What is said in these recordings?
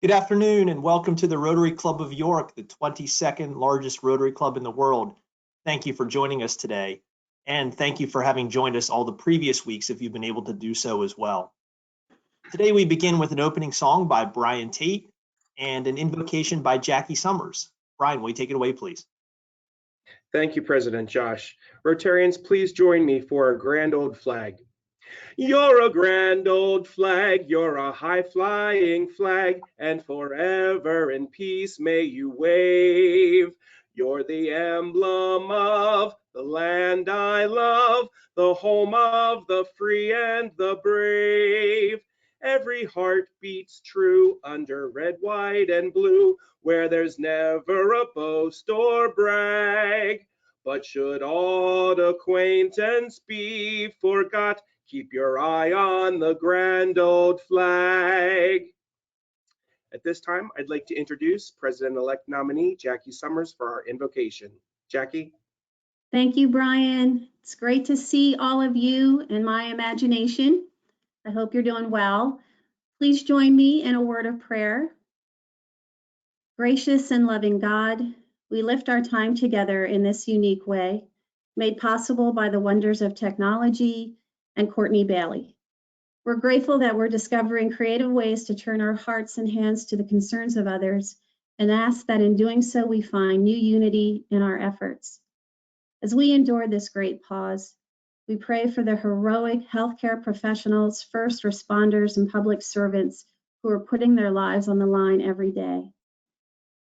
Good afternoon and welcome to the Rotary Club of York, the 22nd largest Rotary Club in the world. Thank you for joining us today, and thank you for having joined us all the previous weeks if you've been able to do so as well. Today we begin with an opening song by Brian Tate and an invocation by Jackie Summers. Brian, will you take it away, please? Thank you, President Josh. Rotarians, please join me for a grand old flag. You're a grand old flag, you're a high-flying flag, and forever in peace may you wave. You're the emblem of the land I love, the home of the free and the brave. Every heart beats true under red, white, and blue, where there's never a boast or brag. But should old acquaintance be forgot, keep your eye on the grand old flag. At this time, I'd like to introduce President-elect nominee Jackie Summers for our invocation. Jackie? Thank you, Brian. It's great to see all of you in my imagination. I hope you're doing well. Please join me in a word of prayer. Gracious and loving God, we lift our time together in this unique way, made possible by the wonders of technology and Courtney Bailey. We're grateful that we're discovering creative ways to turn our hearts and hands to the concerns of others and ask that in doing so we find new unity in our efforts. As we endure this great pause, we pray for the heroic healthcare professionals, first responders, and public servants who are putting their lives on the line every day.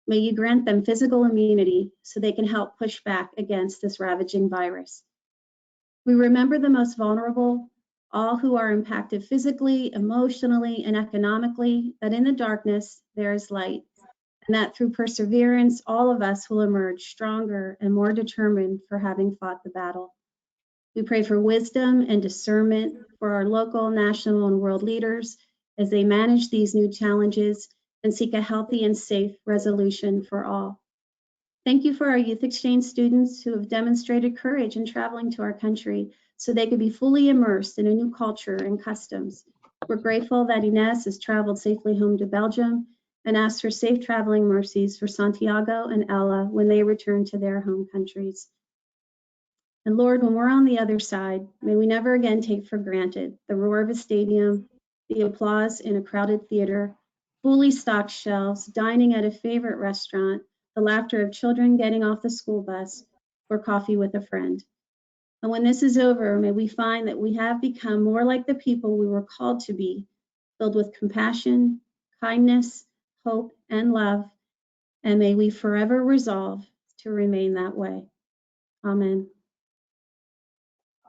May you grant them physical immunity so they can help push back against this ravaging virus. We remember the most vulnerable, all who are impacted physically, emotionally, and economically, that in the darkness there is light, and that through perseverance, all of us will emerge stronger and more determined for having fought the battle. We pray for wisdom and discernment for our local, national, and world leaders as they manage these new challenges and seek a healthy and safe resolution for all. Thank you for our youth exchange students who have demonstrated courage in traveling to our country so they could be fully immersed in a new culture and customs. We're grateful that Ines has traveled safely home to Belgium and ask for safe traveling mercies for Santiago and Ella when they return to their home countries. And Lord, when we're on the other side, may we never again take for granted the roar of a stadium, the applause in a crowded theater, fully stocked shelves, dining at a favorite restaurant, the laughter of children getting off the school bus, or coffee with a friend. And when this is over, may we find that we have become more like the people we were called to be, filled with compassion, kindness, hope, and love, and may we forever resolve to remain that way. Amen.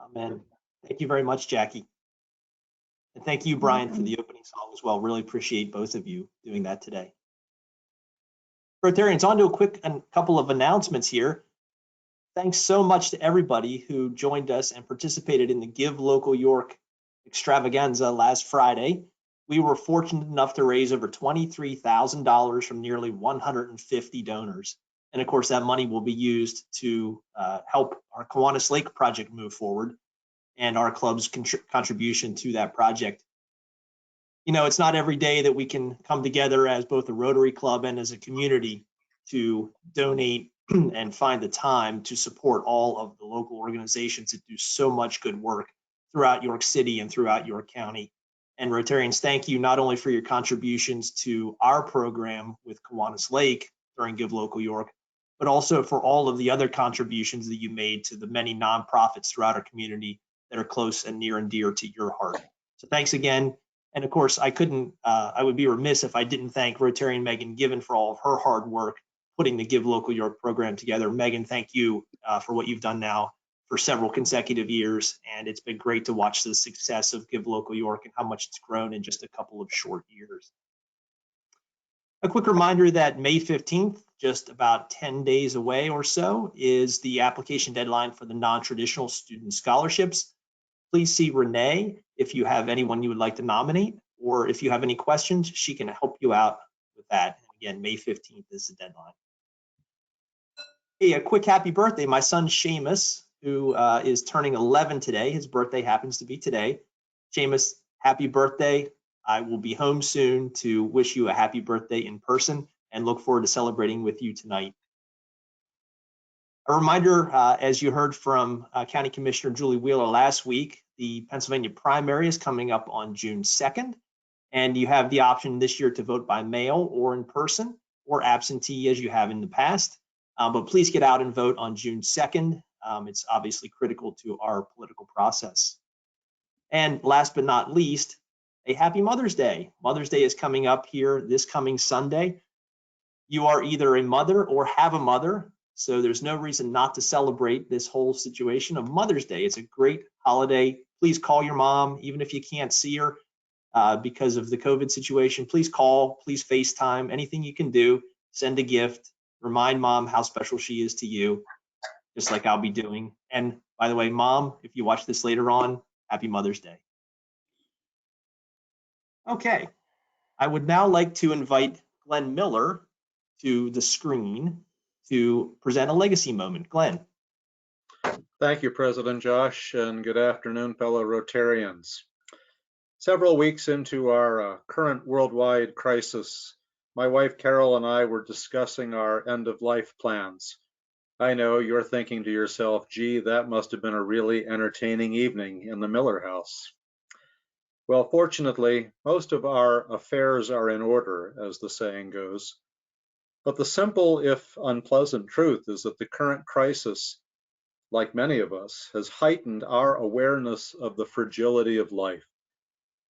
Amen. Thank you very much, Jackie. And thank you, Brian, for the opening song as well. Really appreciate both of you doing that today. Rotarians, on to a couple of announcements here. Thanks so much to everybody who joined us and participated in the Give Local York extravaganza last Friday. We were fortunate enough to raise over $23,000 from nearly 150 donors. And of course, that money will be used to help our Kiwanis Lake project move forward and our club's contribution to that project. You know, it's not every day that we can come together as both a Rotary Club and as a community to donate and find the time to support all of the local organizations that do so much good work throughout York City and throughout York County. And Rotarians, thank you not only for your contributions to our program with Kiwanis Lake during Give Local York, but also for all of the other contributions that you made to the many nonprofits throughout our community that are close and near and dear to your heart. So thanks again. And of course, I would be remiss if I didn't thank Rotarian Megan Given for all of her hard work putting the Give Local York program together. Megan, thank you for what you've done now for several consecutive years. And it's been great to watch the success of Give Local York and how much it's grown in just a couple of short years. A quick reminder that May 15th, just about 10 days away or so, is the application deadline for the non-traditional student scholarships. Please see Renee if you have anyone you would like to nominate, or if you have any questions, she can help you out with that. And again, May 15th is the deadline. Hey, a quick happy birthday. My son Seamus, who is turning 11 today, his birthday happens to be today. Seamus, happy birthday. I will be home soon to wish you a happy birthday in person and look forward to celebrating with you tonight. A reminder, as you heard from County Commissioner Julie Wheeler last week, the Pennsylvania primary is coming up on June 2nd, and you have the option this year to vote by mail or in person or absentee as you have in the past. But please get out and vote on June 2nd. It's obviously critical to our political process. And last but not least, a happy Mother's Day. Mother's Day is coming up here this coming Sunday. You are either a mother or have a mother, so there's no reason not to celebrate this whole situation of Mother's Day. It's a great holiday. Please call your mom, even if you can't see her because of the COVID situation. Please call, please FaceTime, anything you can do. Send a gift, remind mom how special she is to you, just like I'll be doing. And by the way, Mom, if you watch this later on, happy Mother's Day. Okay, I would now like to invite Glenn Miller to the screen to present a legacy moment. Glenn. Thank you, President Josh, and good afternoon, fellow Rotarians. Several weeks into our current worldwide crisis, my wife Carol and I were discussing our end-of-life plans. I know you're thinking to yourself, gee, that must have been a really entertaining evening in the Miller house. Well, fortunately, most of our affairs are in order, as the saying goes. But the simple, if unpleasant, truth is that the current crisis, like many of us, has heightened our awareness of the fragility of life.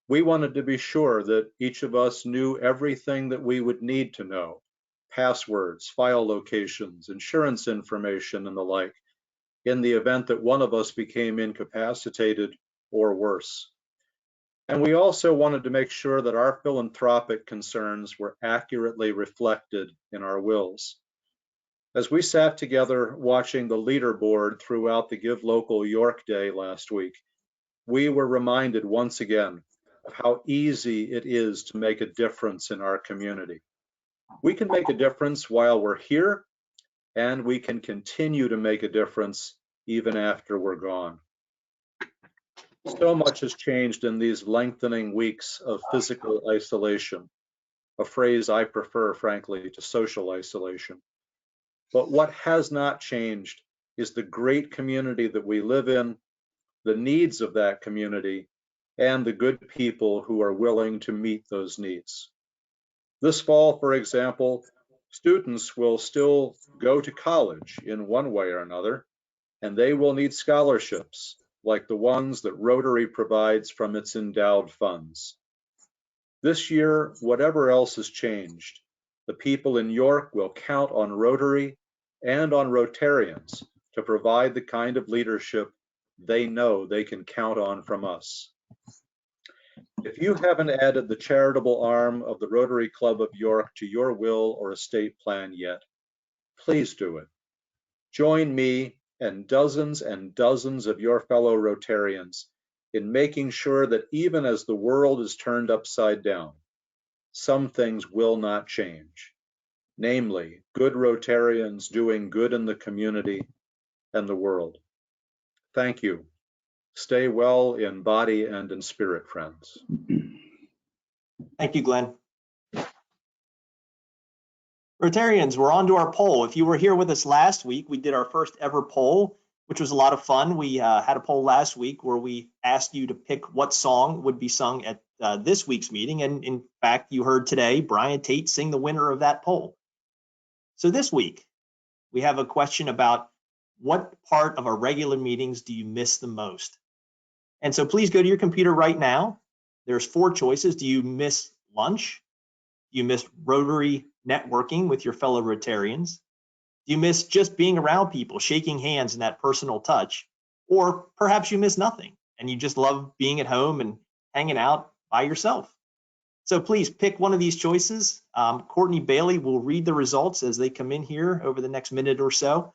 We wanted to be sure that each of us knew everything that we would need to know: passwords, file locations, insurance information, and the like, in the event that one of us became incapacitated or worse. And we also wanted to make sure that our philanthropic concerns were accurately reflected in our wills. As we sat together watching the leaderboard throughout the Give Local York Day last week, we were reminded once again of how easy it is to make a difference in our community. We can make a difference while we're here, and we can continue to make a difference even after we're gone. So much has changed in these lengthening weeks of physical isolation, a phrase I prefer, frankly, to social isolation. But what has not changed is the great community that we live in, the needs of that community, and the good people who are willing to meet those needs. This fall, for example, students will still go to college in one way or another, and they will need scholarships like the ones that Rotary provides from its endowed funds. This year, whatever else has changed, the people in York will count on Rotary and on Rotarians to provide the kind of leadership they know they can count on from us. If you haven't added the charitable arm of the Rotary Club of York to your will or estate plan yet, please do it. Join me and dozens of your fellow Rotarians in making sure that even as the world is turned upside down, some things will not change. Namely, good Rotarians doing good in the community and the world. Thank you. Stay well in body and in spirit, friends. Thank you, Glenn. Rotarians, we're on to our poll. If you were here with us last week, we did our first ever poll, which was a lot of fun. We had a poll last week where we asked you to pick what song would be sung at this week's meeting. And in fact, you heard today Brian Tate sing the winner of that poll. So this week, we have a question about what part of our regular meetings do you miss the most? And so please go to your computer right now. There's 4 choices. Do you miss lunch? Do you miss Rotary networking with your fellow Rotarians? Do you miss just being around people, shaking hands and that personal touch? Or perhaps you miss nothing and you just love being at home and hanging out by yourself. So please pick one of these choices. Courtney Bailey will read the results as they come in here over the next minute or so.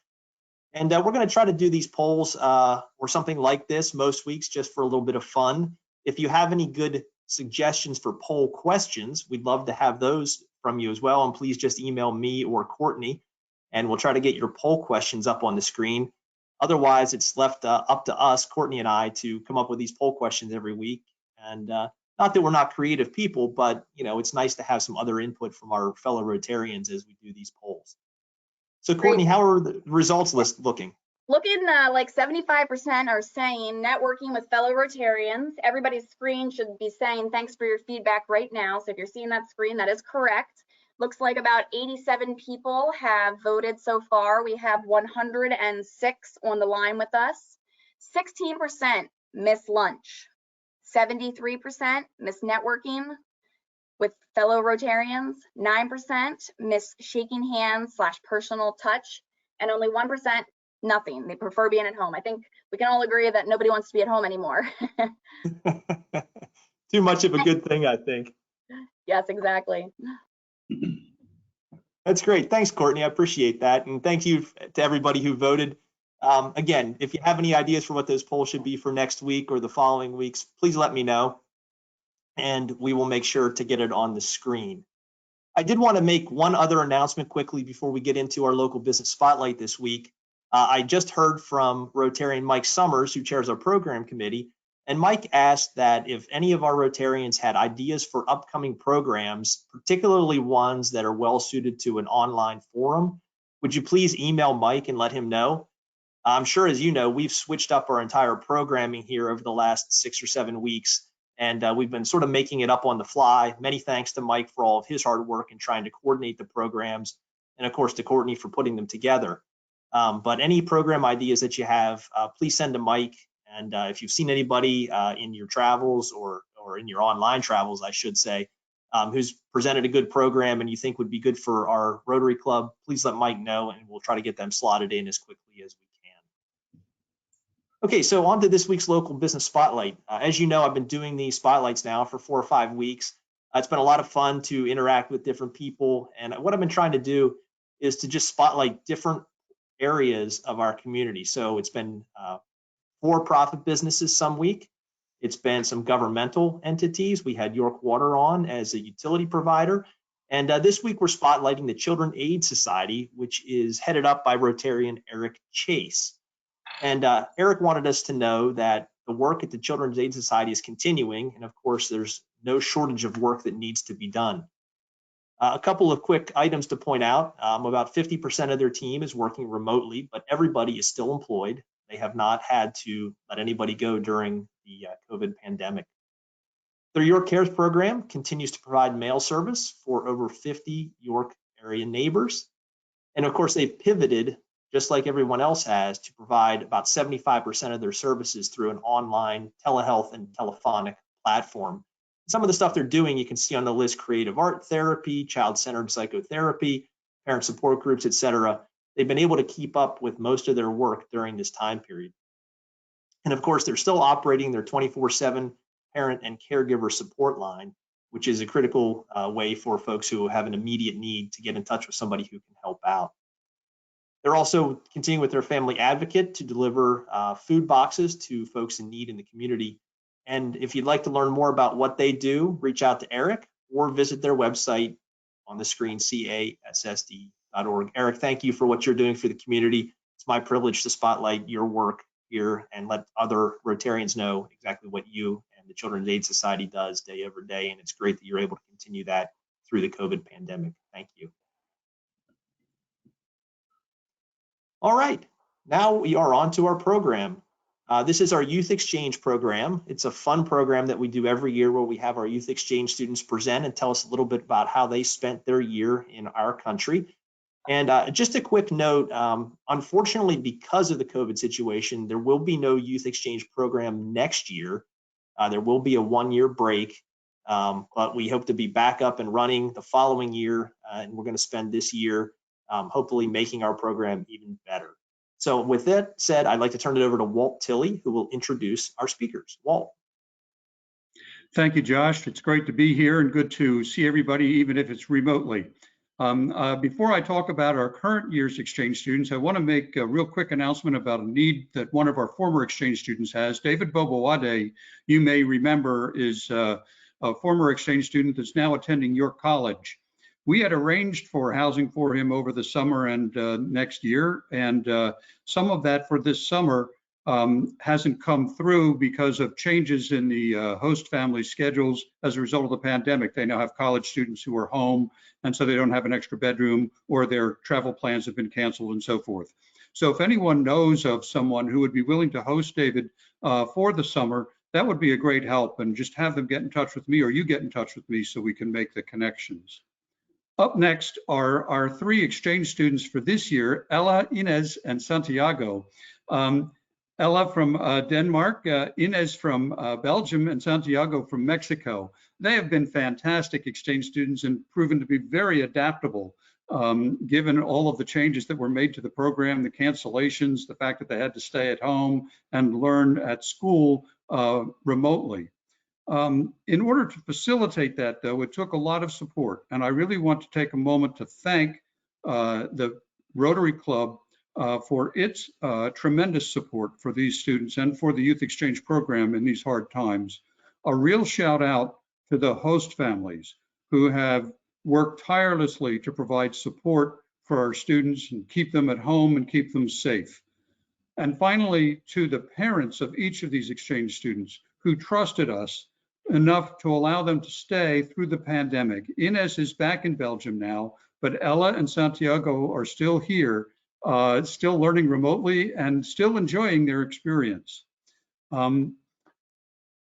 And we're going to try to do these polls or something like this most weeks just for a little bit of fun. If you have any good suggestions for poll questions, we'd love to have those from you as well. And please just email me or Courtney, and we'll try to get your poll questions up on the screen. Otherwise, it's left up to us, Courtney and I, to come up with these poll questions every week. And Not that we're not creative people, but it's nice to have some other input from our fellow Rotarians as we do these polls. So Courtney, how are the results looking? Looking like 75% are saying networking with fellow Rotarians. Everybody's screen should be saying thanks for your feedback right now. So if you're seeing that screen, that is correct. Looks like about 87 people have voted so far. We have 106 on the line with us. 16% miss lunch. 73% miss networking with fellow Rotarians. 9% miss shaking hands / personal touch. And only 1% nothing. They prefer being at home. I think we can all agree that nobody wants to be at home anymore. Too much of a good thing, I think. Yes, exactly. That's great. Thanks, Courtney. I appreciate that. And thank you to everybody who voted. Again, if you have any ideas for what those polls should be for next week or the following weeks, please let me know, and we will make sure to get it on the screen. I did want to make one other announcement quickly before we get into our local business spotlight this week. I just heard from Rotarian Mike Summers, who chairs our program committee, and Mike asked that if any of our Rotarians had ideas for upcoming programs, particularly ones that are well suited to an online forum, would you please email Mike and let him know? I'm sure, as you know, we've switched up our entire programming here over the last 6 or 7 weeks, and we've been sort of making it up on the fly. Many thanks to Mike for all of his hard work in trying to coordinate the programs, and of course to Courtney for putting them together. But any program ideas that you have, please send to Mike. And if you've seen anybody in your travels or in your online travels, I should say, who's presented a good program and you think would be good for our Rotary Club, please let Mike know and we'll try to get them slotted in as quickly as we can. Okay, so on to this week's local business spotlight. As you know, I've been doing these spotlights now for 4 or 5 weeks. It's been a lot of fun to interact with different people. And what I've been trying to do is to just spotlight different areas of our community. So it's been for-profit businesses some week. It's been some governmental entities. We had York Water on as a utility provider. And this week we're spotlighting the Children's Aid Society, which is headed up by Rotarian Eric Chase. And Eric wanted us to know that the work at the Children's Aid Society is continuing. And of course, there's no shortage of work that needs to be done. A couple of quick items to point out. About 50% of their team is working remotely, but everybody is still employed. They have not had to let anybody go during the COVID pandemic. Their York Cares program continues to provide mail service for over 50 York area neighbors. And of course, they've pivoted, just like everyone else has, to provide about 75% of their services through an online telehealth and telephonic platform. Some of the stuff they're doing, you can see on the list: creative art therapy, child-centered psychotherapy, parent support groups, etc. They've been able to keep up with most of their work during this time period. And of course, they're still operating their 24/7 parent and caregiver support line, which is a critical way for folks who have an immediate need to get in touch with somebody who can help out. They're also continuing with their family advocate to deliver food boxes to folks in need in the community. And if you'd like to learn more about what they do, reach out to Eric or visit their website on the screen, cassd.org. Eric, thank you for what you're doing for the community. It's my privilege to spotlight your work here and let other Rotarians know exactly what you and the Children's Aid Society does day over day. And it's great that you're able to continue that through the COVID pandemic. Thank you. All right, now we are on to our program. This is our Youth Exchange program. It's a fun program that we do every year where we have our Youth Exchange students present and tell us a little bit about how they spent their year in our country. And just a quick note, unfortunately, because of the COVID situation, there will be no Youth Exchange program next year. There will be a 1-year break, but we hope to be back up and running the following year, and we're going to spend this year hopefully making our program even better. So with that said, I'd like to turn it over to Walt Tilley, who will introduce our speakers. Walt. Thank you, Josh. It's great to be here and good to see everybody, even if it's remotely. Before I talk about our current year's exchange students, I want to make a real quick announcement about a need that one of our former exchange students has. David Bobowade, you may remember, is a former exchange student that's now attending York College. We had arranged for housing for him over the summer and next year, and some of that for this summer hasn't come through because of changes in the host family schedules as a result of the pandemic. They now have college students who are home, and so they don't have an extra bedroom, or their travel plans have been canceled and so forth. So if anyone knows of someone who would be willing to host David for the summer, that would be a great help, and just have them get in touch with me, or you get in touch with me, so we can make the connections. Up next are our 3 exchange students for this year, Ella, Ines, and Santiago. Ella from Denmark, Ines from Belgium, and Santiago from Mexico. They have been fantastic exchange students and proven to be very adaptable, given all of the changes that were made to the program, the cancellations, the fact that they had to stay at home and learn at school remotely. In order to facilitate that, though, it took a lot of support, and I really want to take a moment to thank the Rotary Club for its tremendous support for these students and for the Youth Exchange Program in these hard times. A real shout out to the host families who have worked tirelessly to provide support for our students and keep them at home and keep them safe. And finally, to the parents of each of these exchange students who trusted us enough to allow them to stay through the pandemic. Ines is back in Belgium now, but Ella and Santiago are still here, still learning remotely and still enjoying their experience.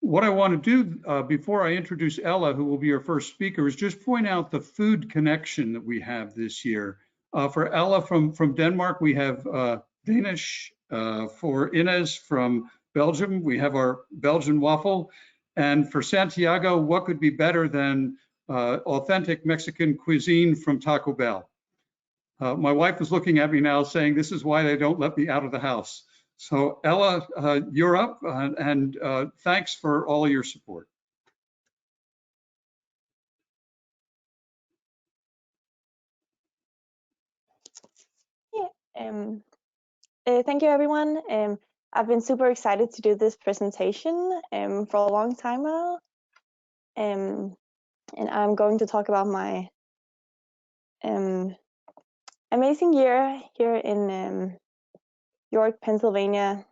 What I want to do before I introduce Ella, who will be our first speaker, is just point out the food connection that we have this year. For Ella from Denmark, we have Danish. For Ines from Belgium, we have our Belgian waffle. And for Santiago, what could be better than authentic Mexican cuisine from Taco Bell? My wife is looking at me now saying, this is why they don't let me out of the house. So Ella, you're up, and thanks for all of your support. Yeah, thank you, everyone. I've been super excited to do this presentation for a long time now. And I'm going to talk about my amazing year here in York, Pennsylvania.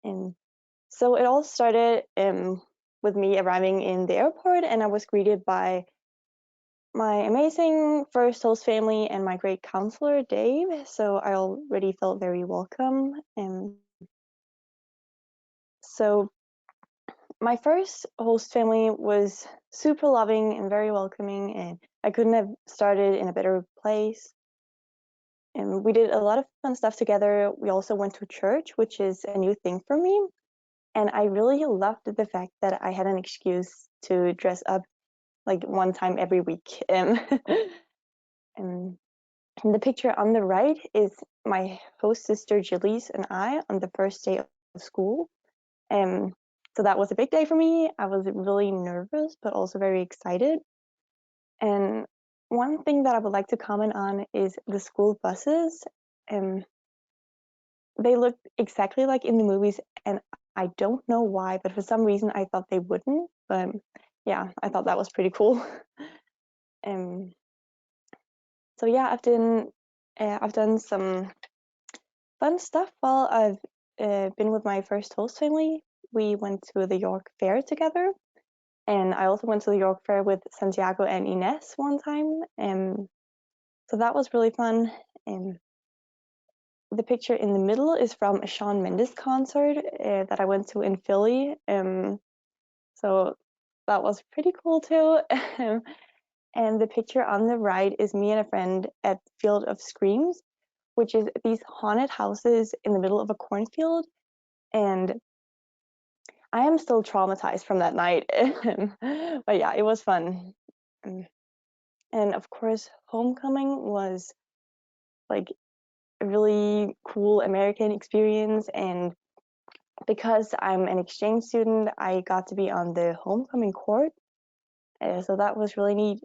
So it all started with me arriving in the airport, and I was greeted by my amazing first host family and my great counselor, Dave. So I already felt very welcome. So my first host family was super loving and very welcoming, and I couldn't have started in a better place. And we did a lot of fun stuff together. We also went to church, which is a new thing for me. And I really loved the fact that I had an excuse to dress up like one time every week. And the picture on the right is my host sister Jillies and I on the first day of school. So that was a big day for me. I was really nervous, but also very excited. And one thing that I would like to comment on is the school buses. They look exactly like in the movies, and I don't know why, but for some reason I thought they wouldn't. But yeah, I thought that was pretty cool. So yeah, I've done some fun stuff while I've been with my first host family. We went to the York Fair together, and I also went to the York Fair with Santiago and Ines one time. So that was really fun. The picture in the middle is from a Shawn Mendes concert that I went to in Philly. So that was pretty cool too. And the picture on the right is me and a friend at Field of Screams, which is these haunted houses in the middle of a cornfield. And I am still traumatized from that night. But yeah, it was fun. And of course, homecoming was like a really cool American experience. And because I'm an exchange student, I got to be on the homecoming court. So that was really neat.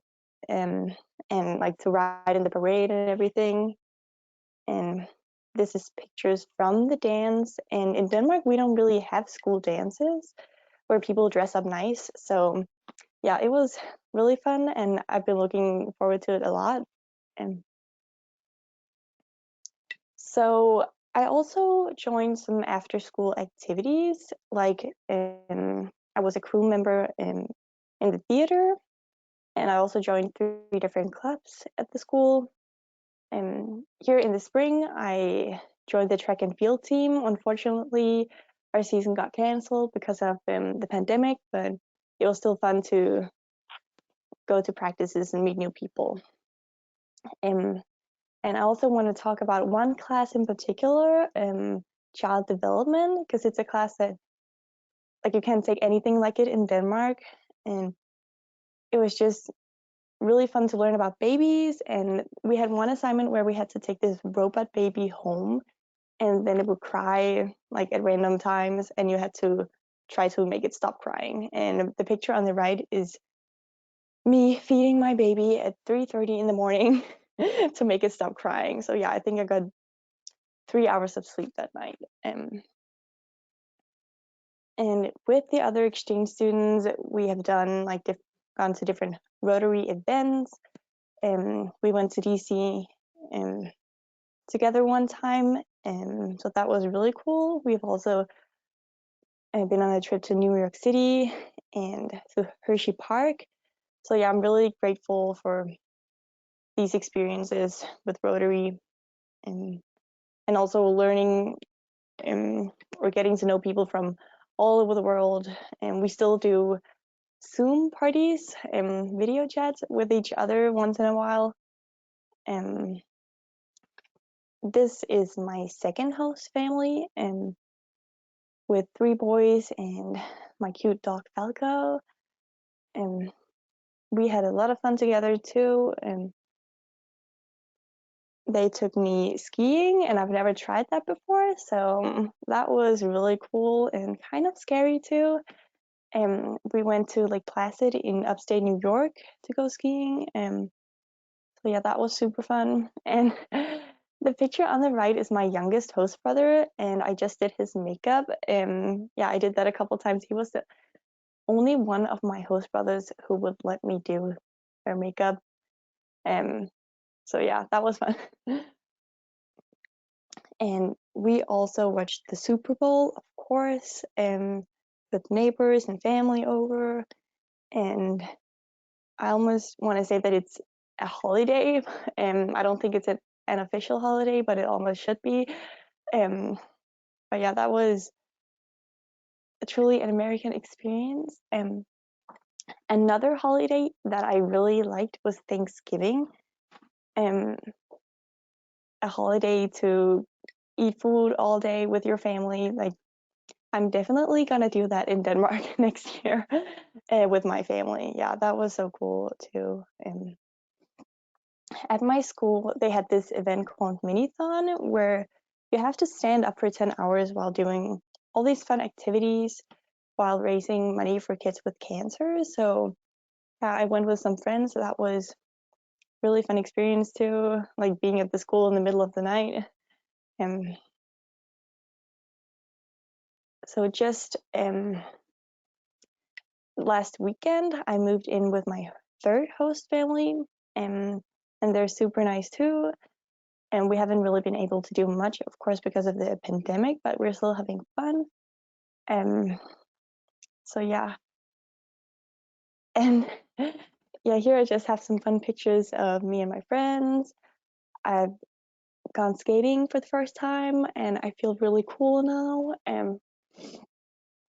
And like to ride in the parade and everything. And this is pictures from the dance. And in Denmark, we don't really have school dances where people dress up nice. So yeah, it was really fun, and I've been looking forward to it a lot. And so I also joined some after-school activities, like I was a crew member in the theater, and I also joined 3 different clubs at the school. And here in the spring, I joined the track and field team. Unfortunately, our season got canceled because of the pandemic, but it was still fun to go to practices and meet new people. And I also want to talk about one class in particular, child development, because it's a class that like you can't take anything like it in Denmark. And it was just really fun to learn about babies. And we had one assignment where we had to take this robot baby home, and then it would cry like at random times, and you had to try to make it stop crying. And the picture on the right is me feeding my baby at 3:30 in the morning to make it stop crying. So yeah, I think I got 3 hours of sleep that night. And with the other exchange students, we have done like gone to different Rotary events. We went to DC together one time, and so that was really cool. We've also been on a trip to New York City and to Hershey Park. So yeah, I'm really grateful for these experiences with Rotary, and also learning or getting to know people from all over the world. And we still do Zoom parties and video chats with each other once in a while. This is my second host family, and with 3 boys and my cute dog Falco. And we had a lot of fun together too. And they took me skiing, and I've never tried that before, so that was really cool and kind of scary too. And we went to Lake Placid in upstate New York to go skiing. So yeah, that was super fun. And the picture on the right is my youngest host brother, and I just did his makeup. Yeah, I did that a couple times. He was the only one of my host brothers who would let me do their makeup. So yeah, that was fun. And we also watched the Super Bowl, of course, with neighbors and family over. And I almost want to say that it's a holiday. I don't think it's an official holiday, but it almost should be. But yeah, that was truly an American experience. Another holiday that I really liked was Thanksgiving. A holiday to eat food all day with your family. Like, I'm definitely gonna do that in Denmark next year with my family. Yeah, that was so cool too. At my school, they had this event called Minithon, where you have to stand up for 10 hours while doing all these fun activities while raising money for kids with cancer. So yeah, I went with some friends. So that was really fun experience too, like being at the school in the middle of the night. So just last weekend, I moved in with my 3rd host family, and they're super nice too. And we haven't really been able to do much, of course, because of the pandemic, but we're still having fun. So yeah. And yeah, here I just have some fun pictures of me and my friends. I've gone skating for the first time, and I feel really cool now.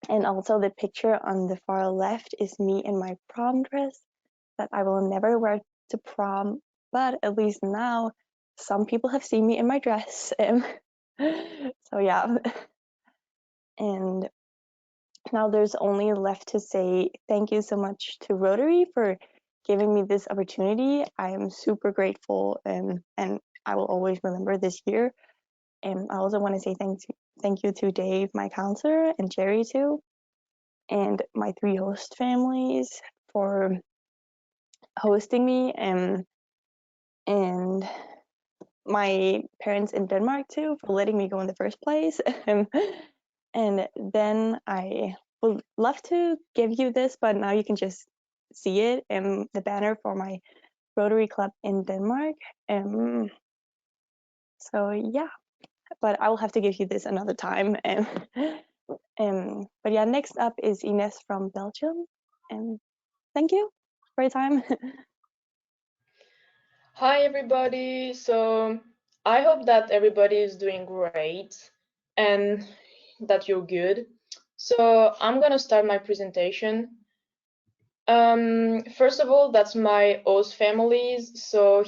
And also the picture on the far left is me in my prom dress that I will never wear to prom, but at least now some people have seen me in my dress. So yeah. And now there's only left to say thank you so much to Rotary for giving me this opportunity. I am super grateful, and I will always remember this year. And I also want to say thank you to Dave, my counselor, and Jerry too, and my 3 host families for hosting me, and my parents in Denmark too for letting me go in the first place. And then I would love to give you this, but now you can just see it in the banner for my Rotary Club in Denmark. So yeah. but I will have to give you this another time. But yeah, next up is Ines from Belgium. Thank you for your time. Hi, everybody. So I hope that everybody is doing great and that you're good. So I'm going to start my presentation. First of all, that's my host families. So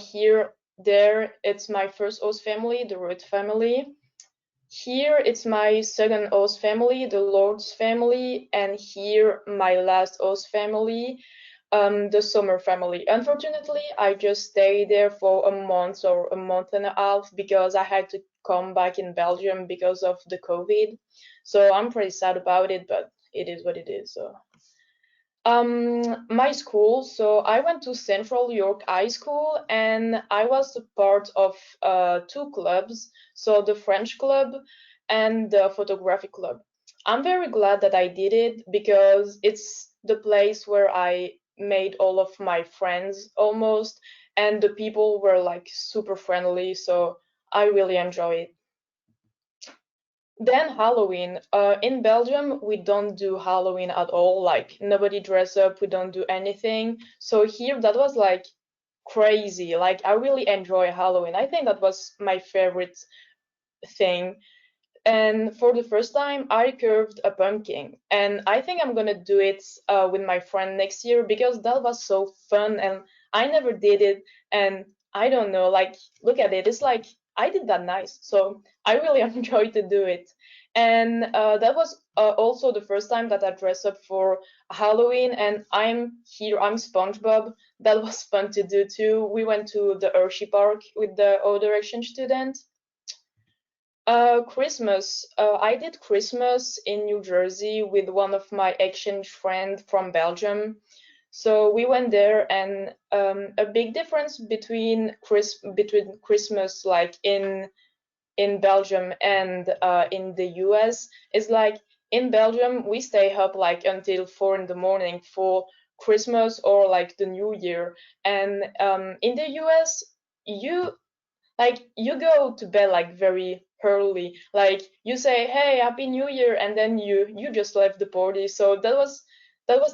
there, it's my first host family, the Root family. Here, it's my second host family, the Lord's family. And here, my last host family, the Summer family. Unfortunately, I just stayed there for a month or a month and a half because I had to come back in Belgium because of the COVID. So I'm pretty sad about it, but it is what it is. So. My school, so I went to Central York High School and I was a part of 2 clubs, so the French club and the photography club. I'm very glad that I did it because it's the place where I made all of my friends almost, and the people were like super friendly, so I really enjoy it. Then Halloween. In Belgium, we don't do Halloween at all. Like nobody dress up. We don't do anything. So here, that was like crazy. Like I really enjoy Halloween. I think that was my favorite thing. And for the first time, I carved a pumpkin. And I think I'm gonna do it with my friend next year because that was so fun. And I never did it. And I don't know, like, look at it. It's like I did that nice. So I really enjoyed to do it. And that was also the first time that I dressed up for Halloween. And I'm SpongeBob. That was fun to do too. We went to the Hershey Park with the other exchange student. Christmas. I did Christmas in New Jersey with one of my exchange friends from Belgium. So we went there, and a big difference between Christmas, like in Belgium and in the US, is like in Belgium we stay up like until 4 in the morning for Christmas or like the New Year, and in the US you go to bed like very early, like you say hey happy new year and then you just left the party. So that was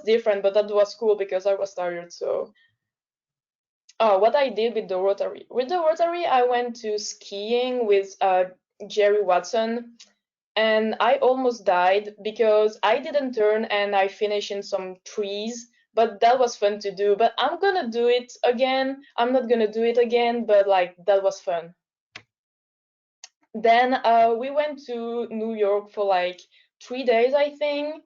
different, but that was cool because I was tired. So what I did with the Rotary, I went to skiing with Jerry Watson, and I almost died because I didn't turn and I finished in some trees, but that was fun to do. But I'm gonna do it again. I'm not gonna do it again, but like that was fun. Then we went to New York for like 3 days, I think,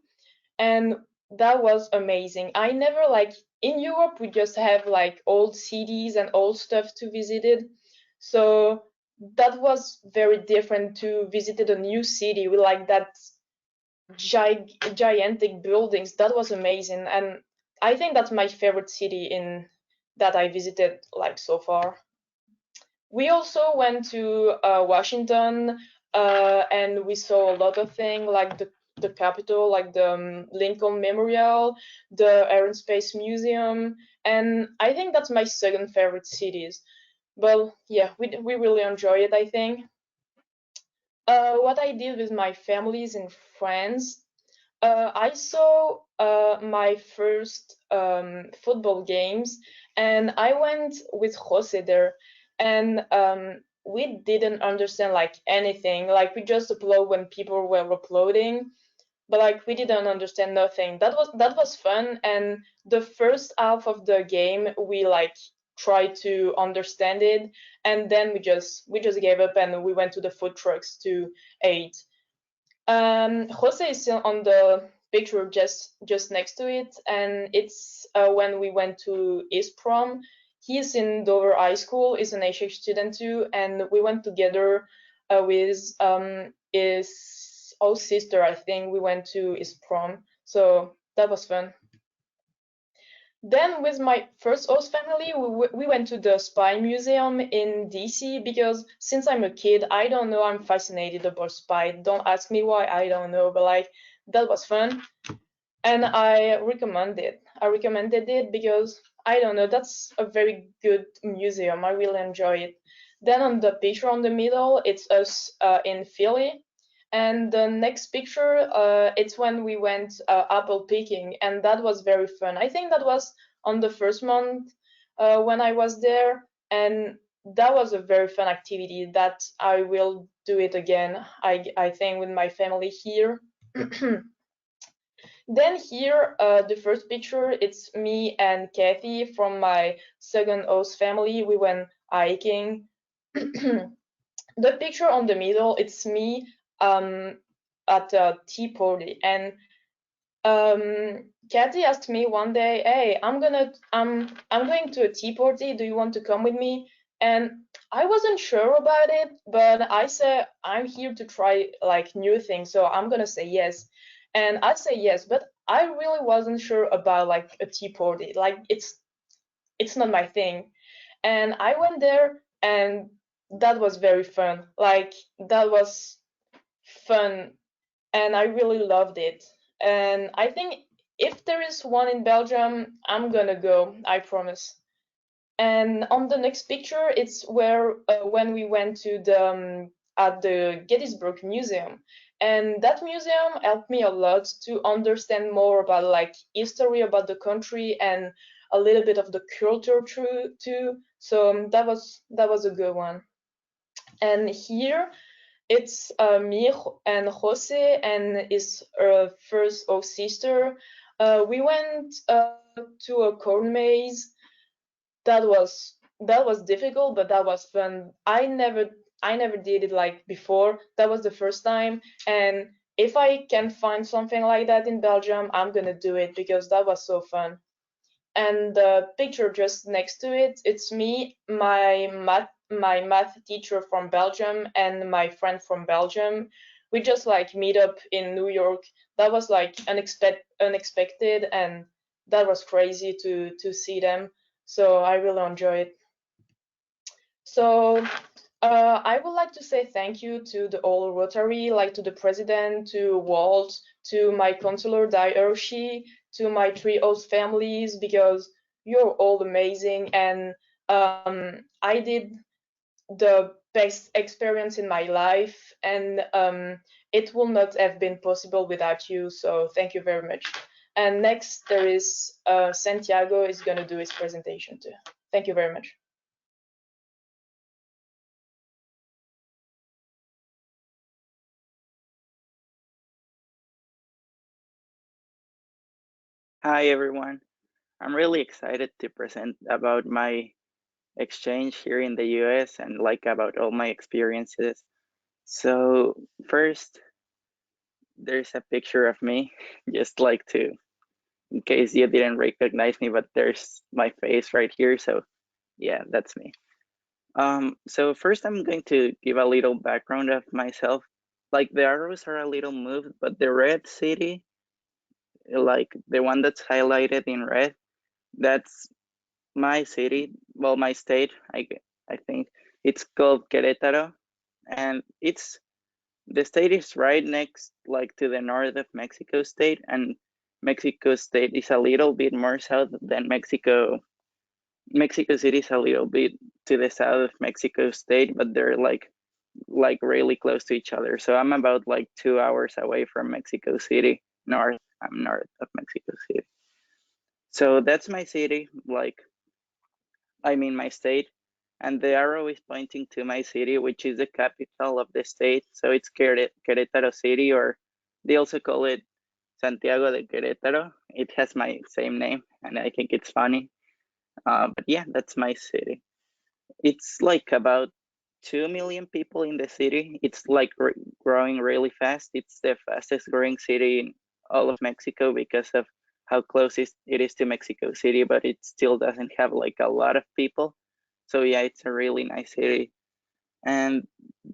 and that was amazing. I never like in Europe we just have like old cities and old stuff to visit it. So that was very different to visit a new city with like that gigantic buildings. That was amazing, and I think that's my favorite city in that I visited like so far. We also went to Washington, and we saw a lot of things like the Capitol, like the Lincoln Memorial, the Air and Space Museum, and I think that's my second favorite cities. Well, yeah, we really enjoy it, I think. What I did with my families and friends, I saw my first football games, and I went with Jose there, and we didn't understand like anything. Like we just upload when people were uploading, but like we didn't understand nothing. That was fun, and the first half of the game we like tried to understand it, and then we just gave up and we went to the food trucks to eat. Jose is still on the picture just next to it, and it's when we went to his prom. He's in Dover High School, is an HH student too, and we went together with his sister, I think. We went to his prom, so that was fun. Then with my first host family, we went to the Spy Museum in DC because since I'm a kid, I don't know, I'm fascinated about spy. Don't ask me why, I don't know, but like that was fun. And I recommended it because I don't know, that's a very good museum. I really enjoy it. Then on the picture on the middle, it's us in Philly. And the next picture, it's when we went apple picking, and that was very fun. I think that was on the first month when I was there, and that was a very fun activity that I will do it again, I think, with my family here. Then here, the first picture, it's me and Kathy from my second host family. We went hiking. The picture on the middle, it's me at a tea party, and Kathy asked me one day, "Hey, I'm going to a tea party. Do you want to come with me?" And I wasn't sure about it, but I said I'm here to try like new things, so I'm gonna say yes. And I say yes, but I really wasn't sure about like a tea party. Like it's not my thing. And I went there, and that was very fun. Like that was fun, and I really loved it. And I think if there is one in Belgium, I'm gonna go, I promise. And on the next picture, it's where when we went to the at the Gettysburg Museum, and that museum helped me a lot to understand more about like history about the country and a little bit of the culture too. So that was a good one. And here it's me and Jose and his first sister. We went to a corn maze. That was difficult, but that was fun. I never did it like before. That was the first time, and if I can find something like that in Belgium, I'm gonna do it because that was so fun. And the picture just next to it, it's me, my math teacher from Belgium, and my friend from Belgium. We just like meet up in New York. That was like unexpected, and that was crazy to see them. So I really enjoy it. So I would like to say thank you to the whole Rotary, like to the president, to Walt, to my counselor Dayoshi, to my 3 host families, because you're all amazing, and I did the best experience in my life, and it will not have been possible without you. So thank you very much. And next there is Santiago is going to do his presentation too. Thank you very much. Hi everyone. I'm really excited to present about my exchange here in the US and like about all my experiences. So first, there's a picture of me, just like to, in case you didn't recognize me, but there's my face right here. So yeah, that's me. So first I'm going to give a little background of myself. Like the arrows are a little moved, but the red city, like the one that's highlighted in red, that's my city, well, my state, I think it's called Querétaro, and the state is right next, like to the north of Mexico State, and Mexico State is a little bit more south than Mexico. Mexico City is a little bit to the south of Mexico State, but they're like really close to each other. So I'm about like 2 hours away from Mexico City, north. I'm north of Mexico City. So that's my city, my state, and the arrow is pointing to my city, which is the capital of the state. So it's Querétaro City, or they also call it Santiago de Querétaro. It has my same name, and I think it's funny. But yeah, that's my city. It's like about 2 million people in the city. It's like growing really fast. It's the fastest growing city in all of Mexico because of how close it is to Mexico City, but it still doesn't have like a lot of people. So yeah, it's a really nice city. And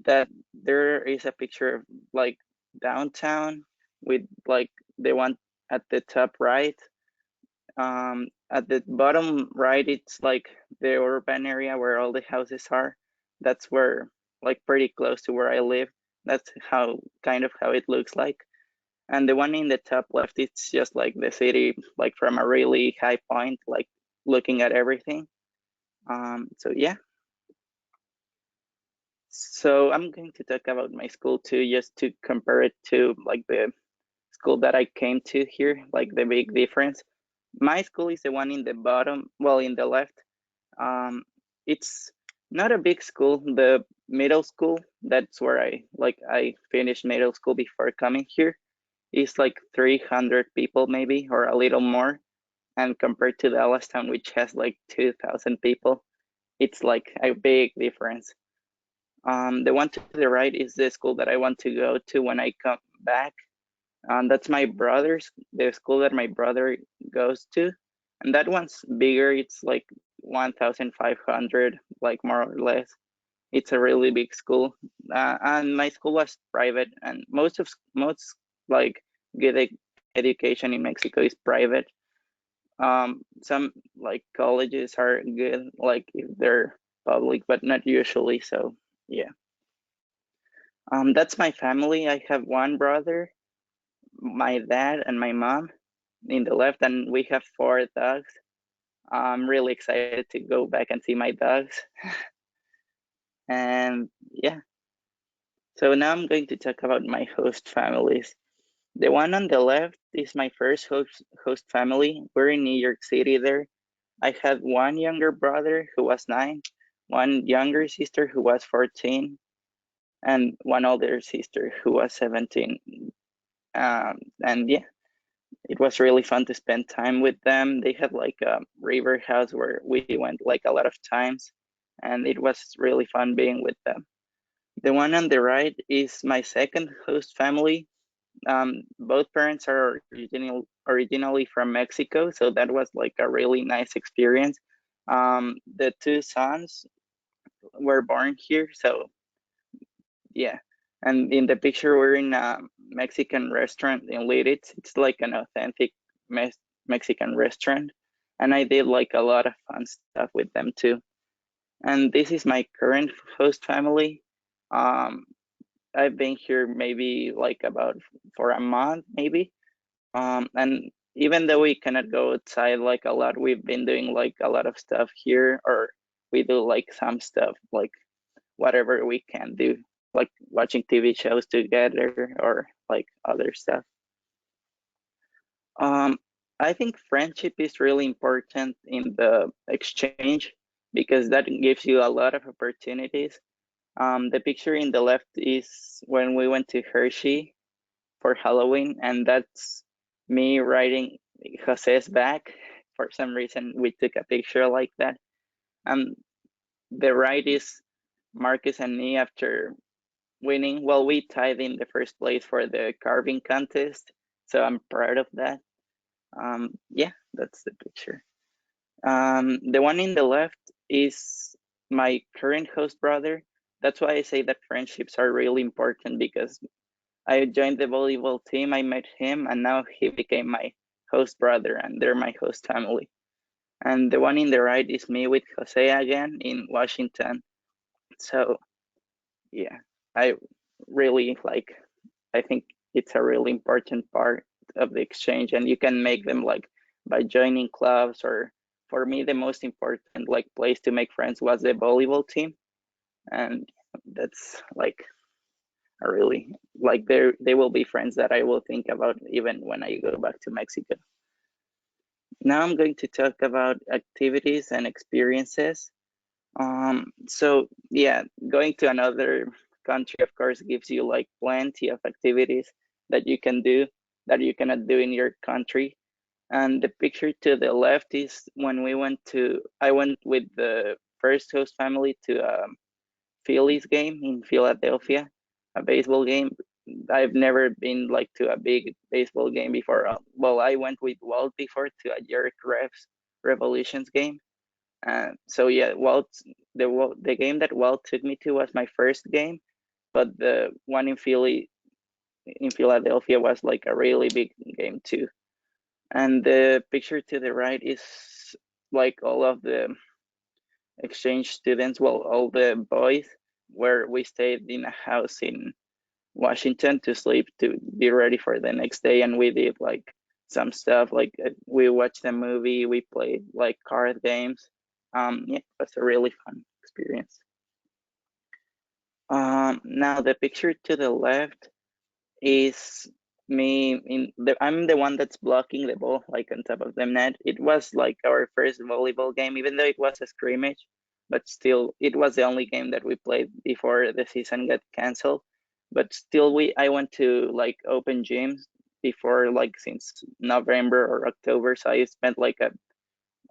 that there is a picture of like downtown with like the one at the top right. At the bottom right, it's like the urban area where all the houses are. That's where, like pretty close to where I live. That's how it looks like. And the one in the top left, it's just like the city, like from a really high point, like looking at everything. So yeah. So I'm going to talk about my school too, just to compare it to like the school that I came to here, like the big difference. My school is the one in the bottom, well, in the left. It's not a big school. The middle school, that's where I finished middle school before coming here, is like 300 people maybe, or a little more. And compared to the Town, which has like 2,000 people, it's like a big difference. The one to the right is the school that I want to go to when I come back. That's the school that my brother goes to. And that one's bigger. It's like 1,500, like more or less. It's a really big school. And my school was private, and most like good education in Mexico is private. Some like colleges are good, like if they're public, but not usually. So yeah. That's my family. I have one brother, my dad, and my mom in the left, and we have 4 dogs. I'm really excited to go back and see my dogs. And yeah. So now I'm going to talk about my host families. The one on the left is my first host family. We're in New York City there. I had one younger brother who was 9, one younger sister who was 14, and one older sister who was 17. And yeah, it was really fun to spend time with them. They had like a river house where we went like a lot of times, and it was really fun being with them. The one on the right is my second host family. Both parents are originally from Mexico, so that was like a really nice experience. The 2 sons were born here, so yeah. And in the picture, we're in a Mexican restaurant in Lititz. It's like an authentic Mexican restaurant, and I did like a lot of fun stuff with them too. And this is my current host family. I've been here maybe like about for a month maybe. And even though we cannot go outside like a lot, we've been doing like a lot of stuff here, or we do like some stuff like whatever we can do, like watching TV shows together or like other stuff. I think friendship is really important in the exchange because that gives you a lot of opportunities. The picture in the left is when we went to Hershey for Halloween, and that's me riding Jose's back. For some reason, we took a picture like that. The right is Marcus and me after winning. Well, we tied in the first place for the carving contest, so I'm proud of that. Yeah, that's the picture. The one in the left is my current host brother. That's why I say that friendships are really important, because I joined the volleyball team, I met him, and now he became my host brother, and they're my host family. And the one in the right is me with Jose again in Washington. So yeah, I really I think it's a really important part of the exchange, and you can make them like by joining clubs, or for me, the most important like place to make friends was the volleyball team. And that's like a really like they will be friends that I will think about even when I go back to Mexico. Now I'm going to talk about activities and experiences. So yeah, going to another country, of course, gives you like plenty of activities that you can do that you cannot do in your country. And the picture to the left is when I went with the first host family to a Phillies game in Philadelphia, a baseball game. I've never been like to a big baseball game before. Well, I went with Walt before to a York Refs Revolutions game. So yeah, the game that Walt took me to was my first game, but the one in Philadelphia was like a really big game too. And the picture to the right is like all of the exchange students, well, all the boys, where we stayed in a house in Washington to sleep to be ready for the next day, and we did like some stuff like we watched a movie, we played like card games. Yeah, it was a really fun experience. Now the picture to the left is me I'm the one that's blocking the ball like on top of the net. It was like our first volleyball game, even though it was a scrimmage, but still it was the only game that we played before the season got canceled. But still I went to like open gyms before, like since November or October, so I spent like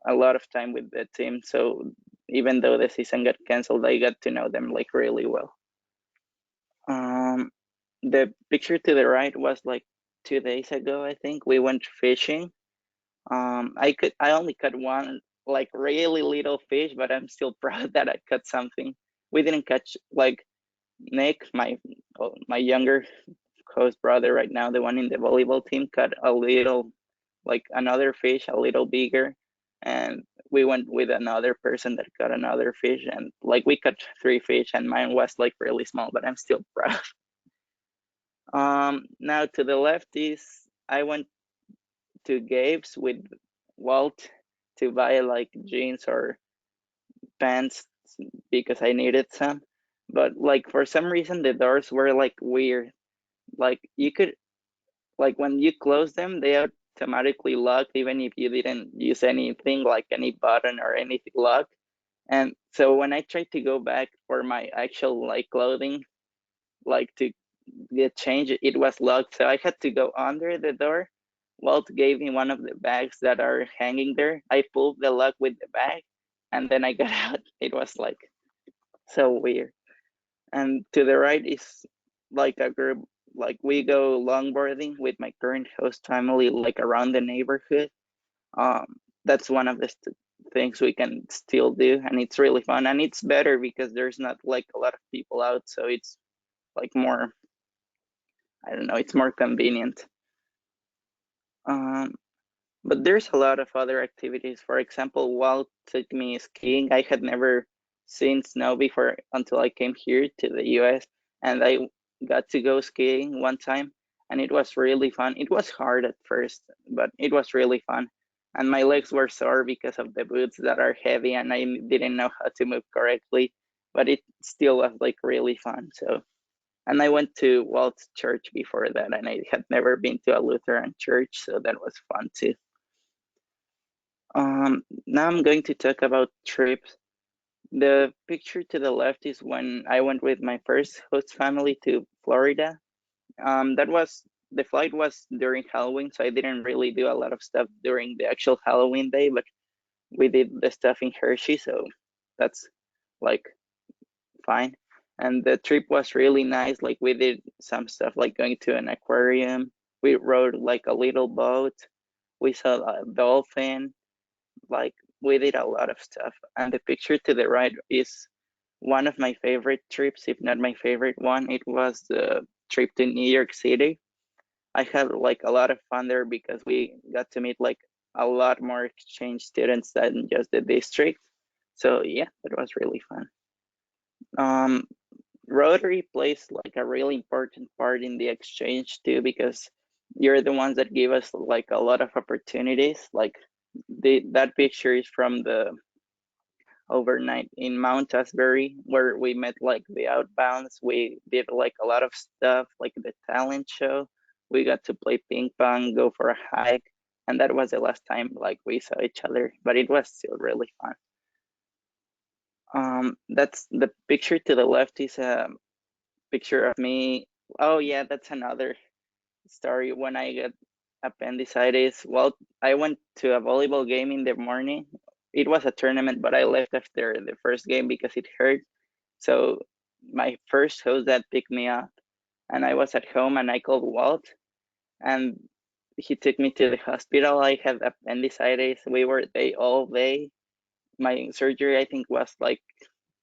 a lot of time with the team. So even though the season got canceled, I got to know them like really well. The picture to the right was like 2 days ago, I think. We went fishing. I only caught one like really little fish, but I'm still proud that I caught something. We didn't catch like Nick, my younger host brother right now, the one in the volleyball team, caught a little, like another fish, a little bigger, and we went with another person that caught another fish, and like we caught 3 fish, and mine was like really small, but I'm still proud. Now to the left is I went to Gabe's with Walt to buy like jeans or pants because I needed some. But like for some reason the doors were like weird. Like you could, like when you close them, they automatically locked even if you didn't use anything like any button or anything locked. And so when I tried to go back for my actual like clothing, like to get changed, it was locked. So I had to go under the door. Walt gave me one of the bags that are hanging there. I pulled the lock with the bag and then I got out. It was like so weird. And to the right is like a group, like we go longboarding with my current host family, like around the neighborhood. That's one of the things we can still do, and it's really fun. And it's better because there's not like a lot of people out, so it's like more, I don't know, it's more convenient. But there's a lot of other activities. For example, Walt took me skiing. I had never seen snow before until I came here to the US, and I got to go skiing one time, and it was really fun. It was hard at first, but it was really fun. And my legs were sore because of the boots that are heavy, and I didn't know how to move correctly, but it still was like really fun. So, and I went to Walt's church before that, and I had never been to a Lutheran church, so that was fun too. Now I'm going to talk about trips. The picture to the left is when I went with my first host family to Florida. The flight was during Halloween, so I didn't really do a lot of stuff during the actual Halloween day, but we did the stuff in Hershey, so that's like fine. And the trip was really nice. Like we did some stuff like going to an aquarium. We rode like a little boat. We saw a dolphin. Like we did a lot of stuff. And the picture to the right is one of my favorite trips, if not my favorite one. It was the trip to New York City. I had like a lot of fun there because we got to meet like a lot more exchange students than just the district. So yeah, that was really fun. Rotary plays like a really important part in the exchange too, because you're the ones that give us like a lot of opportunities. Like that picture is from the overnight in Mount Asbury, where we met like the outbounds. We did like a lot of stuff, like the talent show. We got to play ping pong, go for a hike, and that was the last time like we saw each other, but it was still really fun. That's the picture to the left is a picture of me. Oh yeah, that's another story. When I got appendicitis, well, I went to a volleyball game in the morning. It was a tournament, but I left after the first game because it hurt. So my first host that picked me up, and I was at home, and I called Walt, and he took me to the hospital. I had appendicitis. We were there all day. My surgery, I think, was like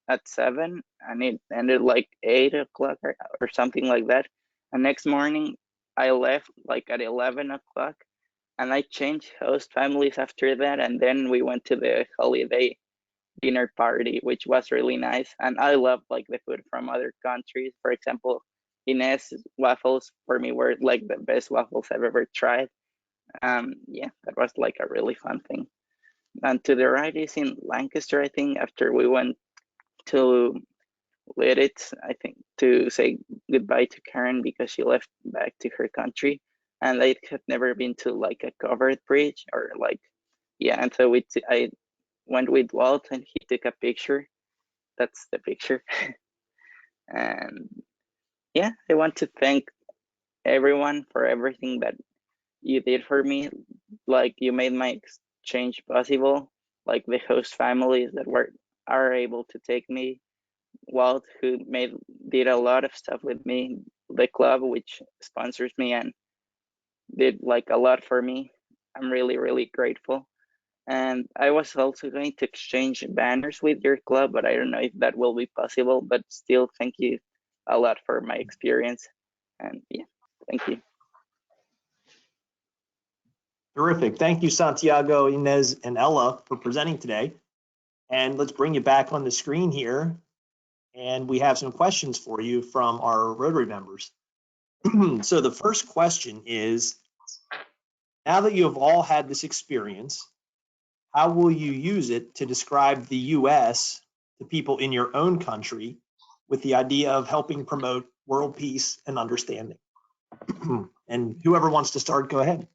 at 7, and it ended like 8 o'clock or something like that. And next morning, I left like at 11 o'clock, and I changed host families after that. And then we went to the holiday dinner party, which was really nice. And I love like the food from other countries. For example, Ines waffles for me were like the best waffles I've ever tried. Yeah, that was like a really fun thing. And to the right is in Lancaster, I think, after we went to Lititz, I think to say goodbye to Karen because she left back to her country, and I had never been to like a covered bridge or like, yeah. And so I went with Walt, and he took a picture. That's the picture. And yeah, I want to thank everyone for everything that you did for me. Like, you made my exchange possible, like the host families that are able to take me, Walt, who did a lot of stuff with me, the club which sponsors me and did like a lot for me. I'm really, really grateful. And I was also going to exchange banners with your club, but I don't know if that will be possible. But still, thank you a lot for my experience. And yeah, thank you. Terrific. Thank you, Santiago, Ines, and Ella for presenting today. And let's bring you back on the screen here. And we have some questions for you from our Rotary members. So the first question is, now that you have all had this experience, how will you use it to describe the US to people in your own country with the idea of helping promote world peace and understanding? And whoever wants to start, go ahead.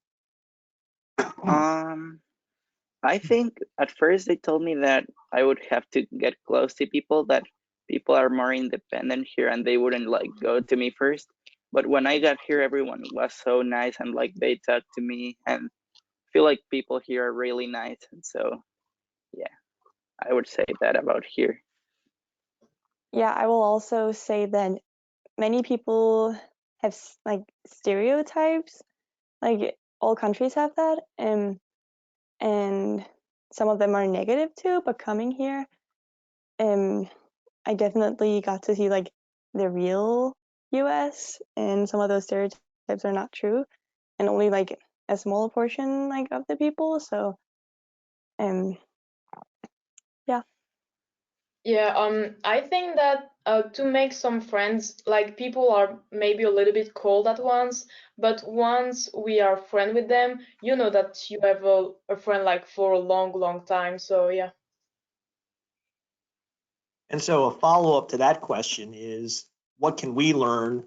I think at first they told me that I would have to get close to people, that people are more independent here and they wouldn't like go to me first. But when I got here, everyone was so nice and like they talked to me, and I feel like people here are really nice. And so, yeah, I would say that about here. Yeah, I will also say that many people have like stereotypes, like all countries have that, and some of them are negative too. But coming here, I definitely got to see like the real US, and some of those stereotypes are not true, and only like a small portion like of the people. So, yeah. Yeah, I think that to make some friends, like people are maybe a little bit cold at once, but once we are friend with them, you know that you have a friend like for a long, long time. So yeah. And so a follow-up to that question is, what can we learn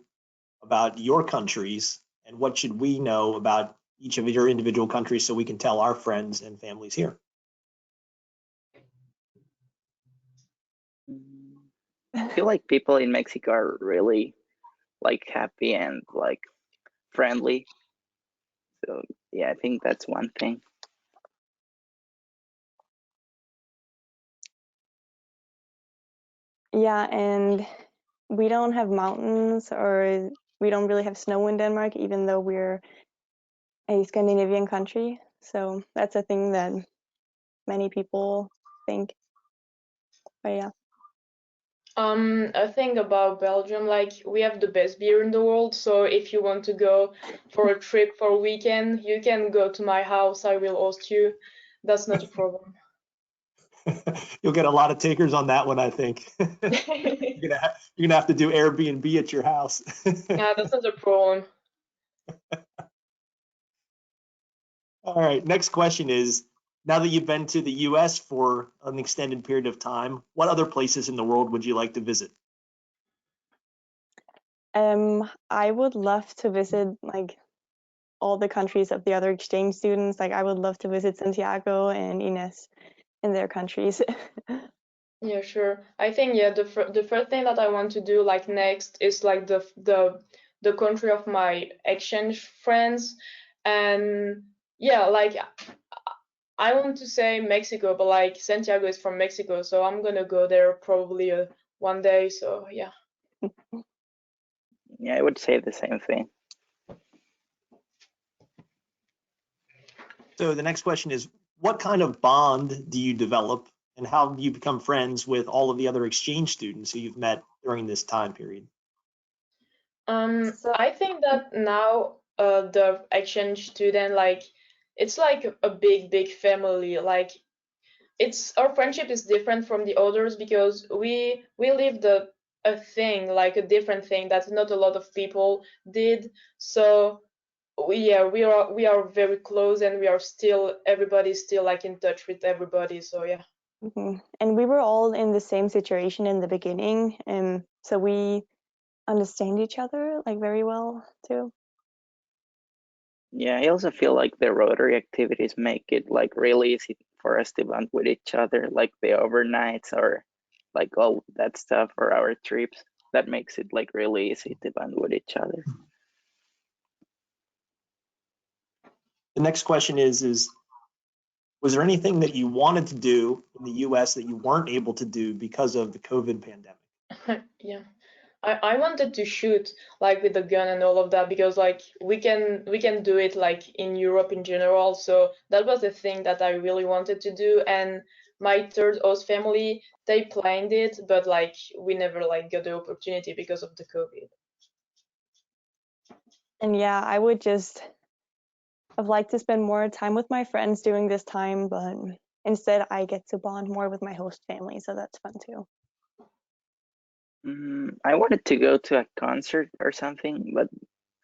about your countries, and what should we know about each of your individual countries so we can tell our friends and families here? I feel like people in Mexico are really like happy and like friendly. So yeah, I think that's one thing. Yeah, and we don't have mountains, or we don't really have snow in Denmark, even though we're a Scandinavian country. So that's a thing that many people think. But yeah. I think about Belgium, like we have the best beer in the world. So if you want to go for a trip for a weekend, you can go to my house. I will host you. That's not a problem. You'll get a lot of takers on that one, I think. You're gonna have to do Airbnb at your house. Yeah, that's not a problem. All right, next question is, now that you've been to the US for an extended period of time, what other places in the world would you like to visit? I would love to visit like all the countries of the other exchange students. Like I would love to visit Santiago and Ines in their countries. Yeah, sure. I think yeah, the first thing that I want to do like next is like the country of my exchange friends, and yeah, like I want to say Mexico, but like Santiago is from Mexico, so I'm gonna go there probably one day. So yeah. Yeah, I would say the same thing. So the next question is, what kind of bond do you develop, and how do you become friends with all of the other exchange students who you've met during this time period? I think that now the exchange student, like it's like a big family. Like it's our friendship is different from the others because we lived a thing, like a different thing that not a lot of people did. So we are very close, and we are still, everybody's still like in touch with everybody. So yeah. And we were all in the same situation in the beginning, and so we understand each other like very well too. Yeah, I also feel like the Rotary activities make it like really easy for us to bond with each other, like the overnights or like all that stuff for our trips. That makes it like really easy to bond with each other. The next question is was there anything that you wanted to do in the US that you weren't able to do because of the COVID pandemic? Yeah. I wanted to shoot like with the gun and all of that because like we can do it like in Europe in general. So that was the thing that I really wanted to do. And my third host family, they planned it, but like we never like got the opportunity because of the COVID. And yeah, I would just have liked to spend more time with my friends during this time, but instead I get to bond more with my host family, so that's fun too. I wanted to go to a concert or something, but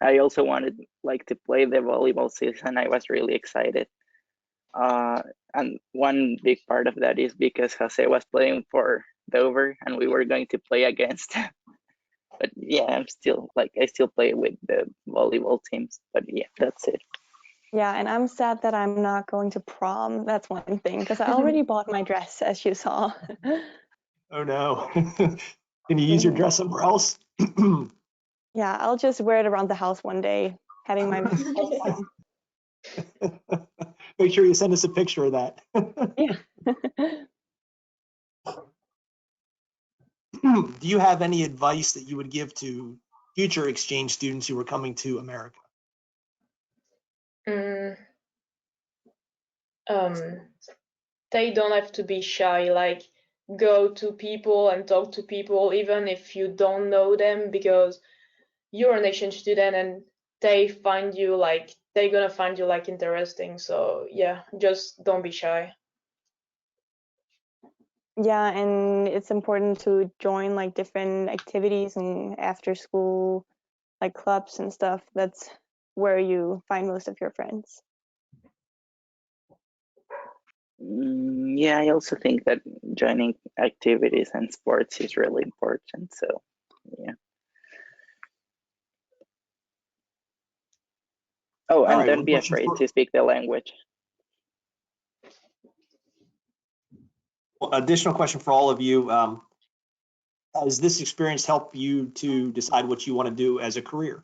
I also wanted like to play the volleyball season. I was really excited. And one big part of that is because Jose was playing for Dover and we were going to play against. But yeah, I'm still like, I still play with the volleyball teams, but yeah, that's it. Yeah, and I'm sad that I'm not going to prom. That's one thing, because I already bought my dress, as you saw. Oh no. Can you use your dress somewhere else? Yeah, I'll just wear it around the house one day, having my Make sure you send us a picture of that. yeah. Do you have any advice that you would give to future exchange students who are coming to America? They don't have to be shy, like go to people and talk to people even if you don't know them, because you're an exchange student and they're gonna find you like interesting. So yeah, just don't be shy. Yeah, and it's important to join like different activities and after school like clubs and stuff. That's where you find most of your friends. Yeah, I also think that joining activities and sports is really important. So yeah. Oh, and right, don't be afraid to speak the language. Well, additional question for all of you. Has this experience helped you to decide what you want to do as a career?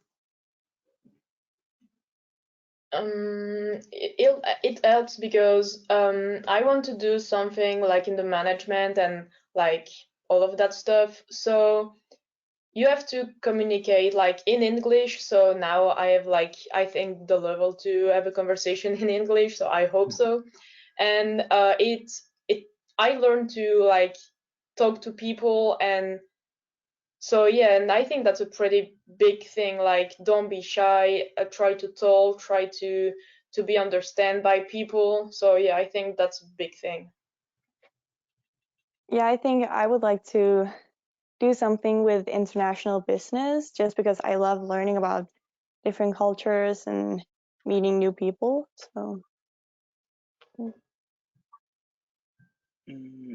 It helps because I want to do something like in the management and like all of that stuff. So you have to communicate like in English. So now I have like, I think the level to have a conversation in English. So I hope so. And I learned to like talk to people, and so yeah, and I think that's a pretty big thing. Like, don't be shy. Try to talk. Try to be understood by people. So yeah, I think that's a big thing. Yeah, I think I would like to do something with international business just because I love learning about different cultures and meeting new people. So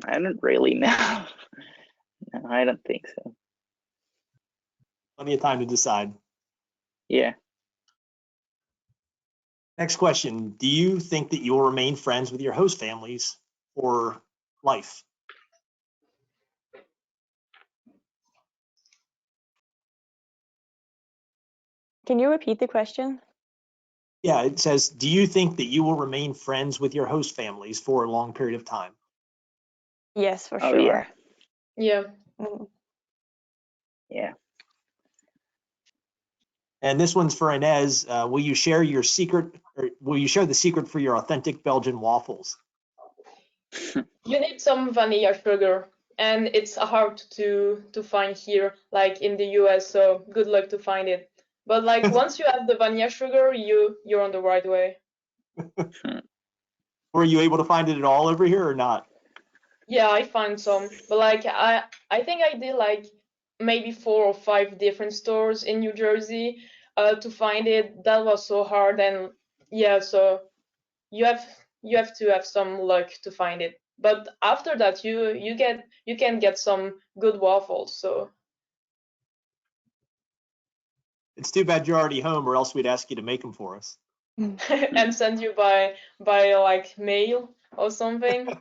I don't really know. No, I don't think so. Plenty of time to decide. Yeah. Next question. Do you think that you will remain friends with your host families for life? can you repeat the question? Yeah, it says, do you think that you will remain friends with your host families for a long period of time? Yes, for Oh, sure. yeah. Yeah. Yeah. And this one's for Ines. Will you share your secret, or will you share the secret for your authentic Belgian waffles? You need some vanilla sugar, and it's hard to find here, like in the US. So good luck to find it. But like once you have the vanilla sugar, you're on the right way. Were you able to find it at all over here or not? Yeah, I find some, but like I think I did like maybe 4 or 5 different stores in New Jersey to find it. That was so hard, and yeah, so you have to have some luck to find it. But after that, you can get some good waffles. So It's too bad you're already home, or else we'd ask you to make them for us. And send you by like mail or something.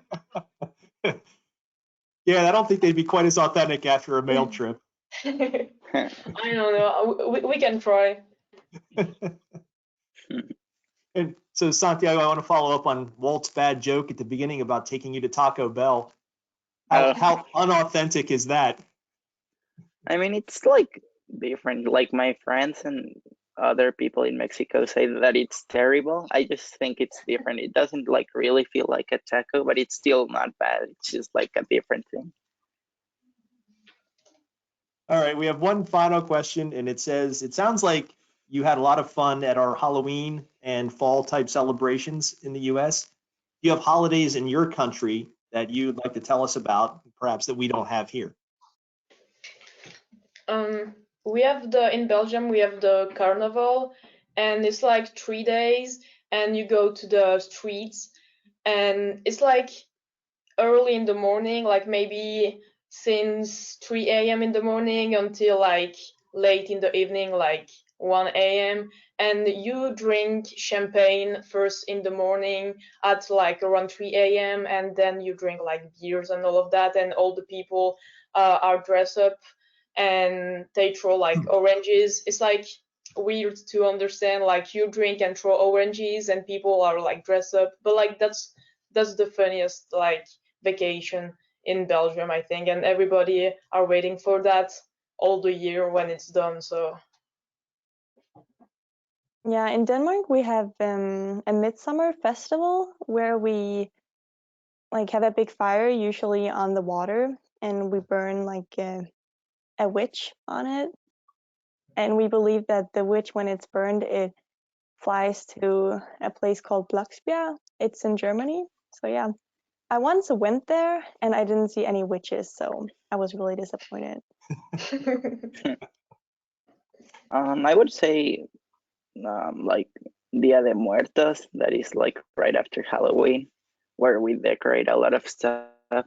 Yeah, I don't think they'd be quite as authentic after a mail trip. I don't know. We can try. And so, Santiago, I want to follow up on Walt's bad joke at the beginning about taking you to Taco Bell. How unauthentic is that? I mean, it's like different. Like my friends and other people in Mexico say that it's terrible. I just think it's different. It doesn't like really feel like a taco, but it's still not bad. It's just like a different thing. All right, we have one final question, and it says, it sounds like you had a lot of fun at our Halloween and fall type celebrations in the US. Do you have holidays in your country that you'd like to tell us about, perhaps that we don't have here? We have in Belgium, we have the carnival, and it's like 3 days, and you go to the streets, and it's like early in the morning, like maybe since 3 a.m. in the morning until like late in the evening, like 1 a.m. And you drink champagne first in the morning at like around 3 a.m. and then you drink like beers and all of that, and all the people are dressed up and they throw like oranges. It's like weird to understand, like you drink and throw oranges and people are like dressed up, but like that's the funniest like vacation in Belgium, I think, and everybody are waiting for that all the year when it's done. So Yeah, in Denmark we have a midsummer festival where we like have a big fire, usually on the water, and we burn like a witch on it. And we believe that the witch, when it's burned, it flies to a place called Bloksbjerg. It's in Germany. So yeah, I once went there and I didn't see any witches, so I was really disappointed. I would say like Dia de Muertos, that is like right after Halloween, where we decorate a lot of stuff.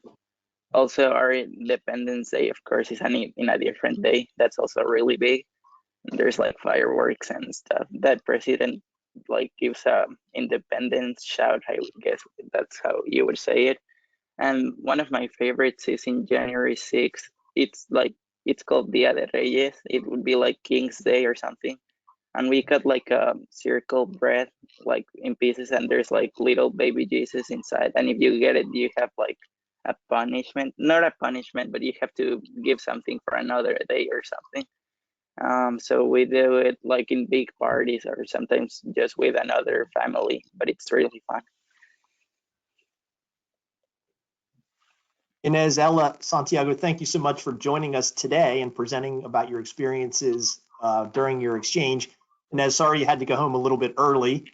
Also, our Independence Day, of course, is in a different day. That's also really big. There's like fireworks and stuff. That president like gives a independence shout. I guess that's how you would say it. And one of my favorites is in January 6th. It's called Dia de Reyes. It would be like King's Day or something. And we cut like a circle bread like in pieces, and there's like little baby Jesus inside. And if you get it, you have like a punishment. Not a punishment, but you have to give something for another day or something. So we do it like in big parties or sometimes just with another family, but it's really fun. Ines, Ella, Santiago, thank you so much for joining us today and presenting about your experiences during your exchange. Ines, sorry you had to go home a little bit early,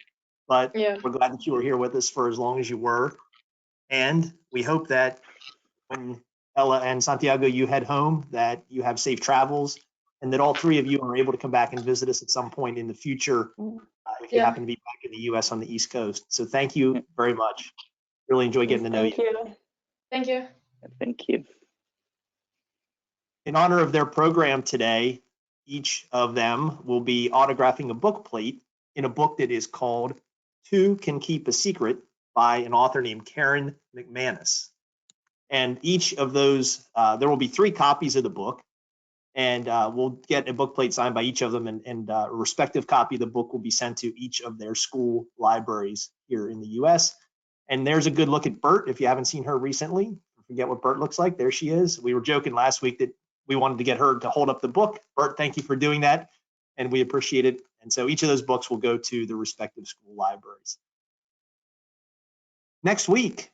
but yeah. we're glad that you were here with us for as long as you were. And we hope that when Ella and Santiago, you head home, that you have safe travels, and that all three of you are able to come back and visit us at some point in the future if you happen to be back in the U.S. on the East Coast. So thank you very much. Really enjoy getting to know you. Thank you. Thank you. In honor of their program today, each of them will be autographing a book plate in a book that is called Two Can Keep a Secret by an author named Karen McManus. And each of those, there will be 3 copies of the book, and we'll get a book plate signed by each of them, and a respective copy of the book will be sent to each of their school libraries here in the US. And there's a good look at Bert if you haven't seen her recently. Forget what Bert looks like. There she is. We were joking last week that we wanted to get her to hold up the book. Bert, thank you for doing that, and we appreciate it. And so each of those books will go to the respective school libraries. Next week,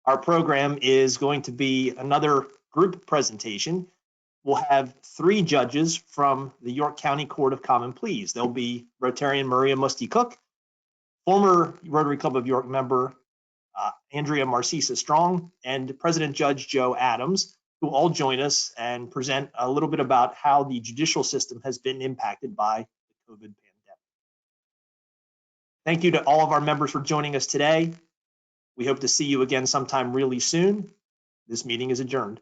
our program is going to be another group presentation. We'll have 3 judges from the York County Court of Common Pleas. There'll be Rotarian Maria Musty-Cook, former Rotary Club of York member Andrea Marcisa Strong, and President Judge Joe Adams, who all join us and present a little bit about how the judicial system has been impacted by the COVID pandemic. Thank you to all of our members for joining us today. We hope to see you again sometime really soon. This meeting is adjourned.